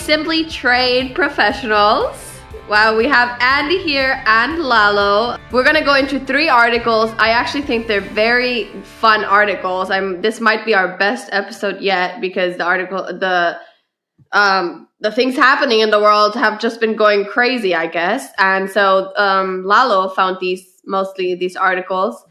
Simply Trade professionals. Wow, we have Andy here and Lalo. We're gonna go into 3 articles. I actually think they're very fun articles. This might be our best episode yet because the things happening in the world have just been going crazy, I guess. And so Lalo found mostly these articles.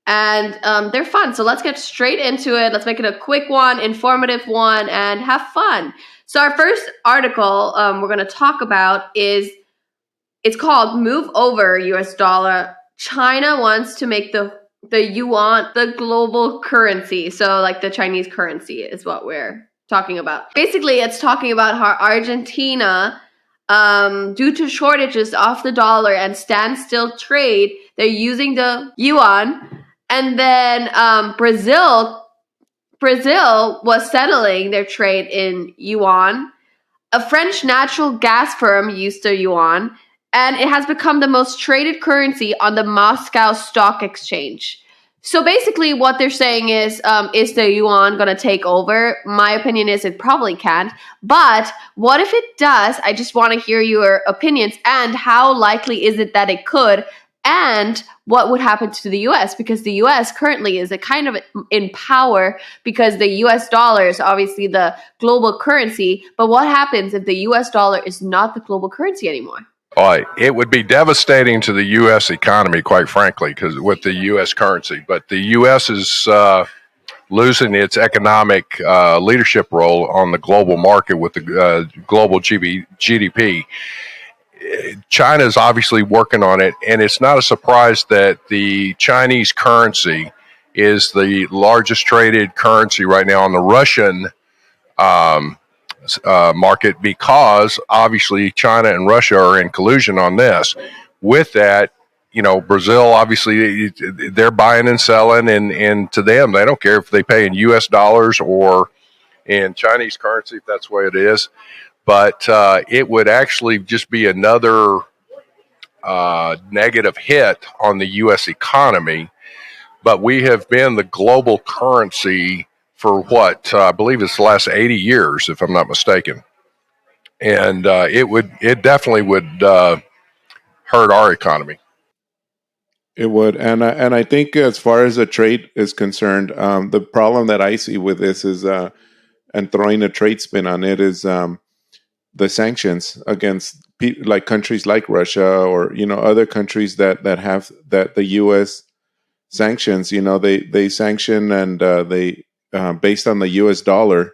And they're fun. So let's get straight into it. Let's make it a quick one, informative one, and have fun. So our first article we're going to talk about it's called Move Over US Dollar. China wants to make the yuan the global currency. So like the Chinese currency is what we're talking about. Basically, it's talking about how Argentina, due to shortages of the dollar and standstill trade, they're using the yuan. And then Brazil was settling their trade in yuan. A French natural gas firm used the yuan, and it has become the most traded currency on the Moscow Stock Exchange. So basically what they're saying is the yuan going to take over? My opinion is it probably can't. But what if it does? I just want to hear your opinions, and how likely is it that it could? And what would happen to the US? Because the US currently is a kind of in power because the US dollar is obviously the global currency. But what happens if the US dollar is not the global currency anymore? It would be devastating to the U.S. economy, quite frankly, because with the U.S. currency. But the U.S. is losing its economic leadership role on the global market with the global GDP. China is obviously working on it, and it's not a surprise that the Chinese currency is the largest traded currency right now on the Russian market, because obviously China and Russia are in collusion on this. With that, Brazil, obviously they're buying and selling, and to them, they don't care if they pay in US dollars or in Chinese currency, if that's the way it is. But it would actually just be another negative hit on the U.S. economy. But we have been the global currency for what I believe it's the last 80 years, if I'm not mistaken. And it definitely would hurt our economy. It would, and I think as far as the trade is concerned, the problem that I see with this is, and throwing a trade spin on it, is the sanctions against like countries like Russia or other countries that have the U.S. sanctions. They sanction, and they based on the U.S. dollar.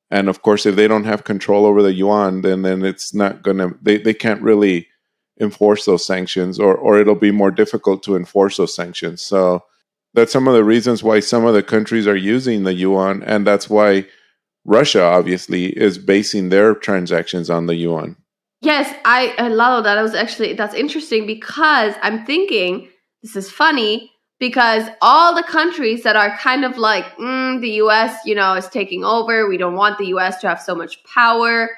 And of course, if they don't have control over the yuan, then it's not gonna. They can't really enforce those sanctions, or it'll be more difficult to enforce those sanctions. So that's some of the reasons why some of the countries are using the yuan, and that's why Russia obviously is basing their transactions on the yuan. Yes, I love that. That's interesting, because I'm thinking this is funny, because all the countries that are kind of like, the US, is taking over. We don't want the US to have so much power,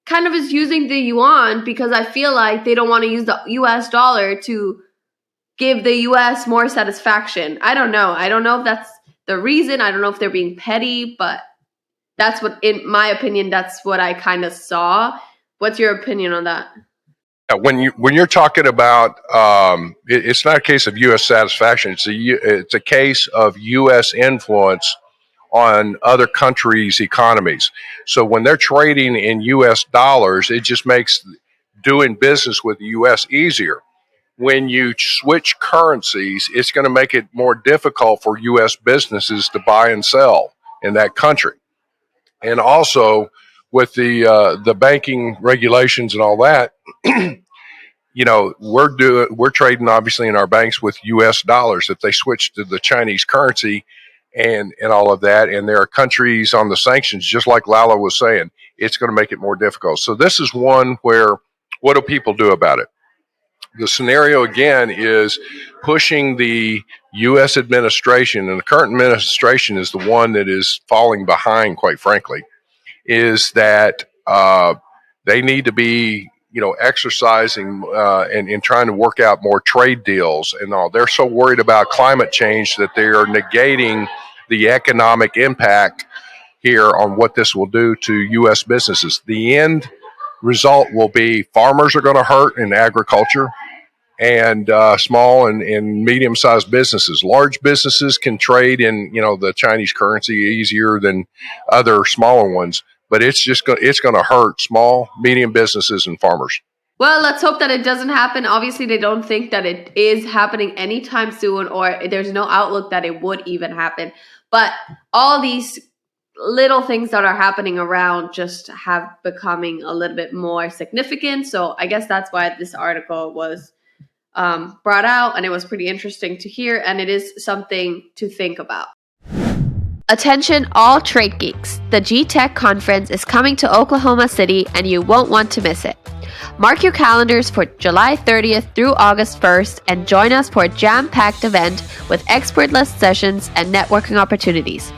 kind of is using the yuan, because I feel like they don't want to use the US dollar to give the US more satisfaction. I don't know. I don't know if that's the reason. I don't know if they're being petty, but that's what, in my opinion, that's what I kind of saw. What's your opinion on that? When you're talking about, it's not a case of U.S. satisfaction. It's a case of U.S. influence on other countries' economies. So when they're trading in U.S. dollars, it just makes doing business with the U.S. easier. When you switch currencies, it's going to make it more difficult for U.S. businesses to buy and sell in that country. And also with the banking regulations and all that, we're trading obviously in our banks with U.S. dollars. If they switch to the Chinese currency and all of that, and there are countries on the sanctions, just like Lala was saying, it's going to make it more difficult. So this is one where, what do people do about it? The scenario again is pushing the U.S. administration, and the current administration is the one that is falling behind, quite frankly, is that they need to be exercising and trying to work out more trade deals and all. They're so worried about climate change that they are negating the economic impact here on what this will do to U.S. businesses. The end result will be farmers are going to hurt in agriculture, and small and medium-sized businesses. Large businesses can trade in the Chinese currency easier than other smaller ones, but it's going to hurt small, medium businesses and farmers. Well, let's hope that it doesn't happen. Obviously, they don't think that it is happening anytime soon, or there's no outlook that it would even happen. But all these little things that are happening around just have becoming a little bit more significant. So I guess that's why this article was brought out, and it was pretty interesting to hear, and it is something to think about. Attention all trade geeks. The G-Tech conference is coming to Oklahoma City, and you won't want to miss it. Mark your calendars for July 30th through August 1st and join us for a jam-packed event with expert-less sessions and networking opportunities.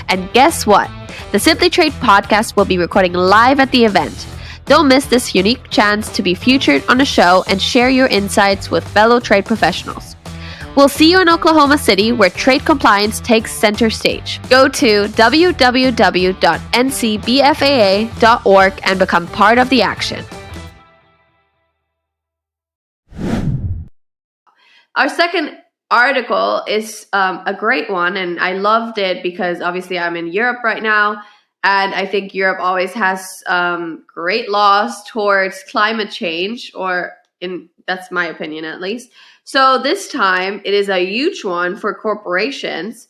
And guess what? The Simply Trade podcast will be recording live at the event. Don't miss this unique chance to be featured on a show and share your insights with fellow trade professionals. We'll see you in Oklahoma City, where trade compliance takes center stage. Go to www.ncbfaa.org and become part of the action. Our second article is a great one, and I loved it because obviously I'm in Europe right now, and I think Europe always has great laws towards climate change, that's my opinion at least. So this time it is a huge one for corporations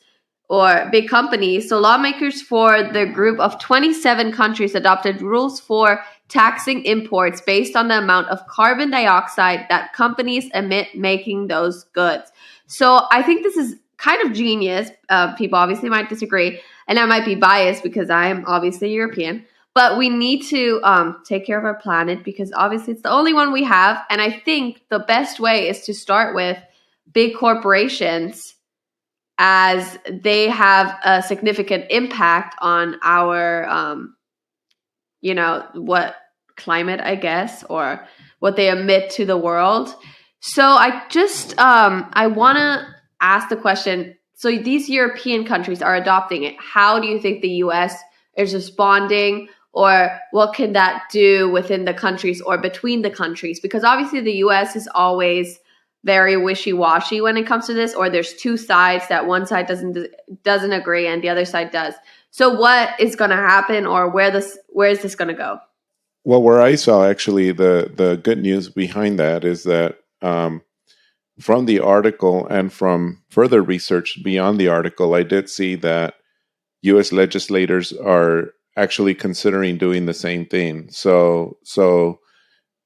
or big companies. So lawmakers for the group of 27 countries adopted rules for taxing imports based on the amount of carbon dioxide that companies emit making those goods. So I think this is kind of genius. People obviously might disagree, and I might be biased because I am obviously European. But we need to take care of our planet because obviously it's the only one we have. And I think the best way is to start with big corporations, as they have a significant impact on our, what climate, I guess, or what they emit to the world. So I just, I want to ask the question. So these European countries are adopting it. How do you think the US is responding? Or what can that do within the countries or between the countries? Because obviously the US is always very wishy-washy when it comes to this, or there's two sides that one side doesn't agree and the other side does. So what is going to happen, or where is this going to go? Well, where I saw actually the good news behind that is that from the article and from further research beyond the article, I did see that U.S. legislators are actually considering doing the same thing. So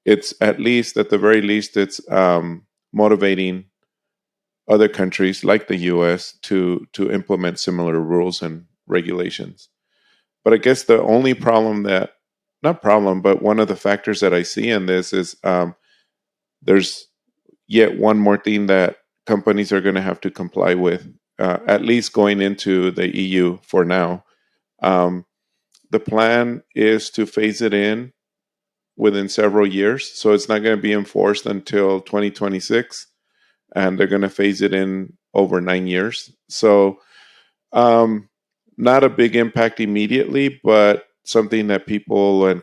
it's at the very least, it's motivating other countries like the U.S. to implement similar rules and regulations. But I guess the only but one of the factors that I see in this is there's yet one more thing that companies are going to have to comply with, at least going into the EU for now. The plan is to phase it in within several years. So it's not going to be enforced until 2026, and they're going to phase it in over 9 years. So not a big impact immediately, but something that people and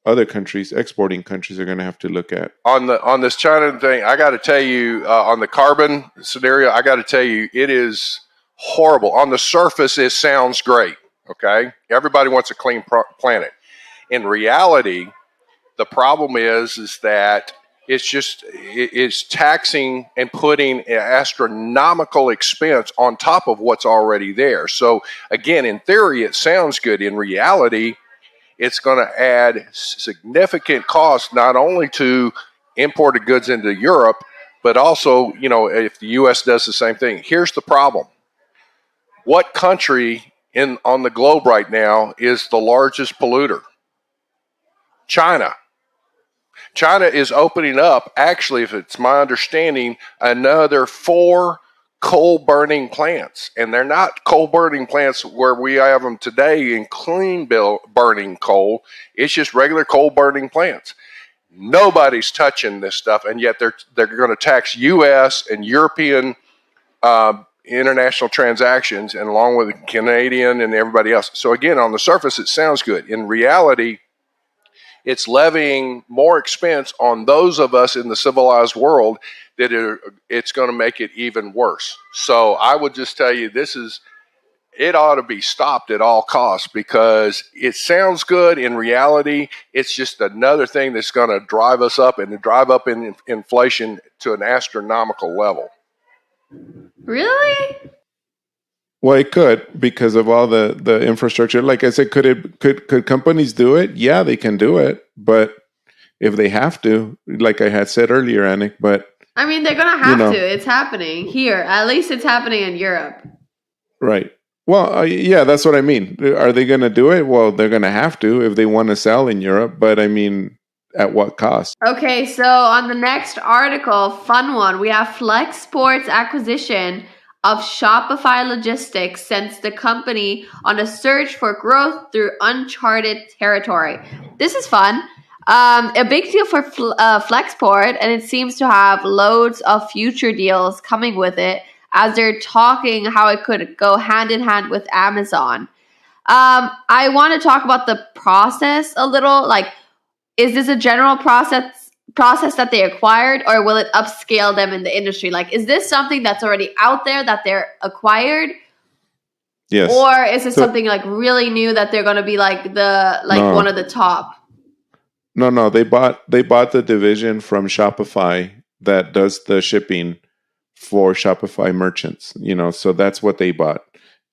other countries, exporting countries, are going to have to look at. On this China thing, I got to tell you, on the carbon scenario, I got to tell you, it is horrible. On the surface, it sounds great. Okay, everybody wants a clean planet. In reality, the problem is that it's taxing and putting an astronomical expense on top of what's already there. So again, in theory, it sounds good. In reality, it's going to add significant cost not only to imported goods into Europe, but also, if the U.S. does the same thing. Here's the problem. What country on the globe right now is the largest polluter? China. China is opening up, actually, if it's my understanding, another 4 coal burning plants. And they're not coal burning plants where we have them today in clean burning coal. It's just regular coal burning plants. Nobody's touching this stuff, and yet they're going to tax U.S. and European international transactions, and along with Canadian and everybody else. So again, on the surface, it sounds good. In reality, it's levying more expense on those of us in the civilized world that it's going to make it even worse. So I would just tell you, it ought to be stopped at all costs, because it sounds good. In reality, it's just another thing that's going to drive us up and drive up in inflation to an astronomical level. Really? Well, it could, because of all the infrastructure. Like I said, could companies do it? Yeah, they can do it, but if they have to, like I had said earlier, Anik, but I mean, they're gonna have to. It's happening here. At least it's happening in Europe. Right. Well, yeah, that's what I mean. Are they going to do it? Well, they're going to have to if they want to sell in Europe, but I mean, at what cost? Okay, so on the next article, fun one, we have Flexport's acquisition of Shopify Logistics sends the company on a search for growth through uncharted territory. This is fun. A big deal for Flexport, and it seems to have loads of future deals coming with it, as they're talking how it could go hand in hand with Amazon. I want to talk about the process a little. Like, is this a general process that they acquired, or will it upscale them in the industry? Like, is this something that's already out there that they're acquired? Yes. Or is it something like really new that they're going to be like one of the top? No. They bought the division from Shopify that does the shipping for Shopify merchants. So that's what they bought,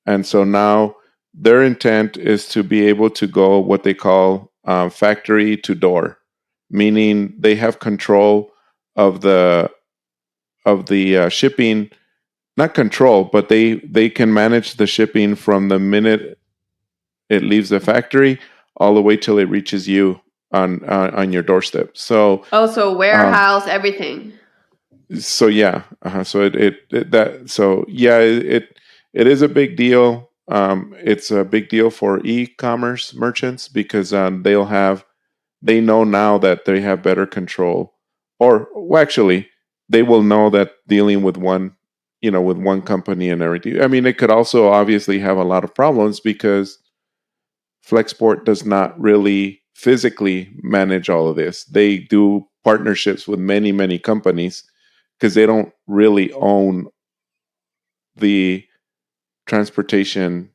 and so now their intent is to be able to go what they call factory to door, meaning they have control of the shipping. Not control, but they can manage the shipping from the minute it leaves the factory all the way till it reaches you on your doorstep. So warehouse, everything. So yeah, it is a big deal. It's a big deal for e-commerce merchants, because they know now that they have better control, or well, actually, they will know that dealing with one company and everything. I mean, it could also obviously have a lot of problems, because Flexport does not really physically manage all of this. They do partnerships with many, many companies, because they don't really own the transportation,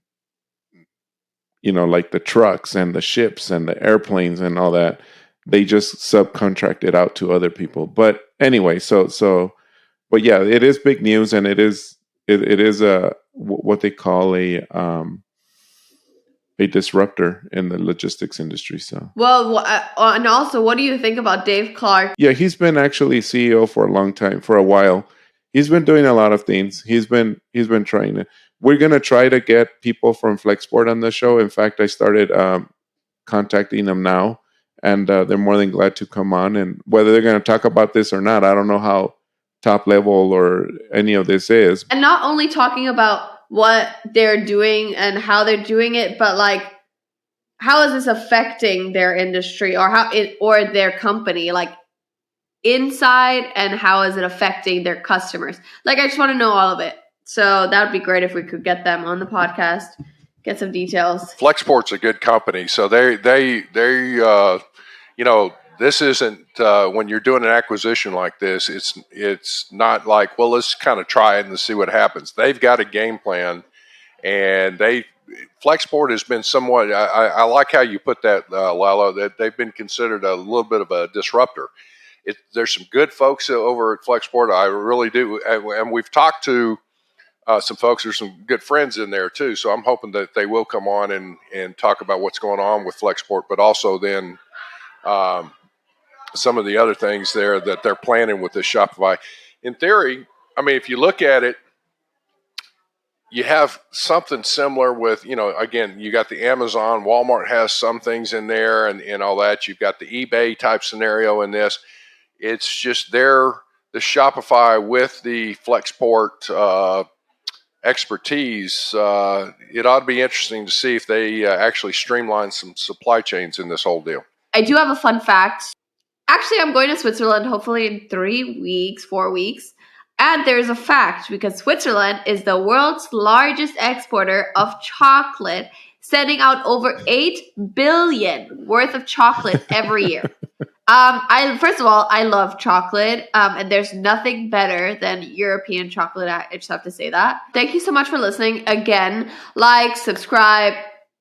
like the trucks and the ships and the airplanes and all that. They just subcontract it out to other people. But anyway, but yeah, it is big news, and it is what they call a disruptor in the logistics industry. So and also, what do you think about Dave Clark? Yeah, he's been actually CEO for a long time, for a while. He's been doing a lot of things. He's been trying to. We're gonna try to get people from Flexport on the show. In fact, I started contacting them now, and they're more than glad to come on. And whether they're going to talk about this or not, I don't know how top level or any of this is. And not only talking about what they're doing and how they're doing it, but like, how is this affecting their industry, or their company, like inside, and how is it affecting their customers? Like, I just want to know all of it. So that would be great if we could get them on the podcast, get some details. Flexport's a good company, so they this isn't when you're doing an acquisition like this, it's not like, well, let's kind of try it and see what happens. They've got a game plan, and Flexport has been somewhat. I like how you put that, Lalo. That they've been considered a little bit of a disruptor. There's some good folks over at Flexport. I really do, and we've talked to some folks. There's some good friends in there too. So I'm hoping that they will come on and talk about what's going on with Flexport, but also then some of the other things there that they're planning with this Shopify. In theory, I mean, if you look at it, you have something similar with, again, you got the Amazon, Walmart has some things in there and all that. You've got the eBay type scenario in this. It's just the Shopify with the Flexport expertise. It ought to be interesting to see if they actually streamline some supply chains in this whole deal. I do have a fun fact. Actually, I'm going to Switzerland hopefully in 3 weeks, 4 weeks. And there's a fact, because Switzerland is the world's largest exporter of chocolate, sending out over 8 billion worth of chocolate every year. First of all, I love chocolate, and there's nothing better than European chocolate. I just have to say that. Thank you so much for listening. Again, like, subscribe,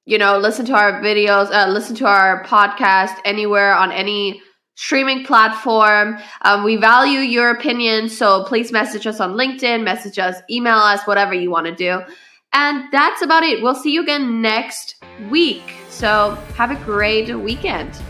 listen to our videos, listen to our podcast anywhere on any streaming platform. We value your opinion, so please message us on LinkedIn, message us, email us, whatever you want to do. And that's about it. We'll see you again next week. So have a great weekend.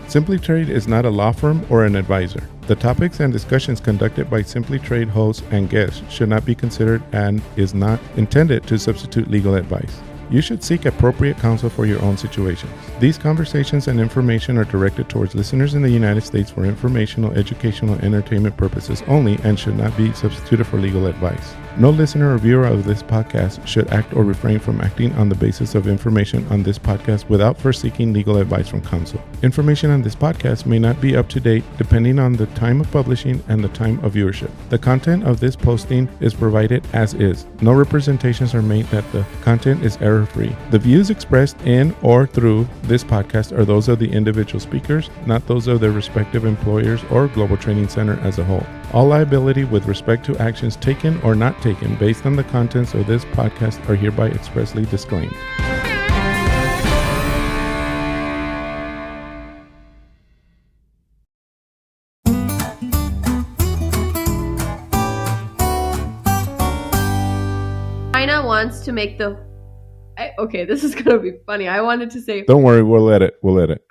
Simply Trade is not a law firm or an advisor. The topics and discussions conducted by Simply Trade hosts and guests should not be considered and is not intended to substitute legal advice. You should seek appropriate counsel for your own situations. These conversations and information are directed towards listeners in the United States for informational, educational, and entertainment purposes only and should not be substituted for legal advice. No listener or viewer of this podcast should act or refrain from acting on the basis of information on this podcast without first seeking legal advice from counsel. Information on this podcast may not be up to date depending on the time of publishing and the time of viewership. The content of this posting is provided as is. No representations are made that the content is error-free. The views expressed in or through this podcast are those of the individual speakers, not those of their respective employers or Global Training Center as a whole. All liability with respect to actions taken or not taken based on the contents of this podcast are hereby expressly disclaimed. China wants to make okay, this is gonna be funny. I wanted to say, don't worry, we'll let it.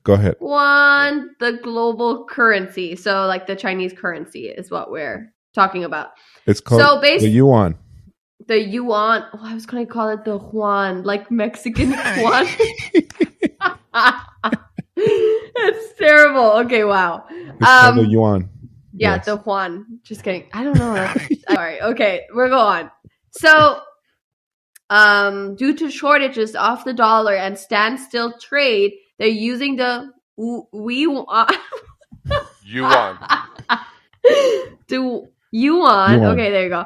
Go ahead. Yuan, the global currency. So like the Chinese currency is what we're talking about. It's called the Yuan. The Yuan. Oh, I was gonna call it the Juan, like Mexican Juan. It's terrible. Okay, wow. It's called the Yuan. Yeah, yes. The Juan. Just kidding. I don't know. Sorry. Okay, we'll go on. So due to shortages of the dollar and standstill trade, they're using the Yuan. Yuan. The Yuan. Okay, there you go.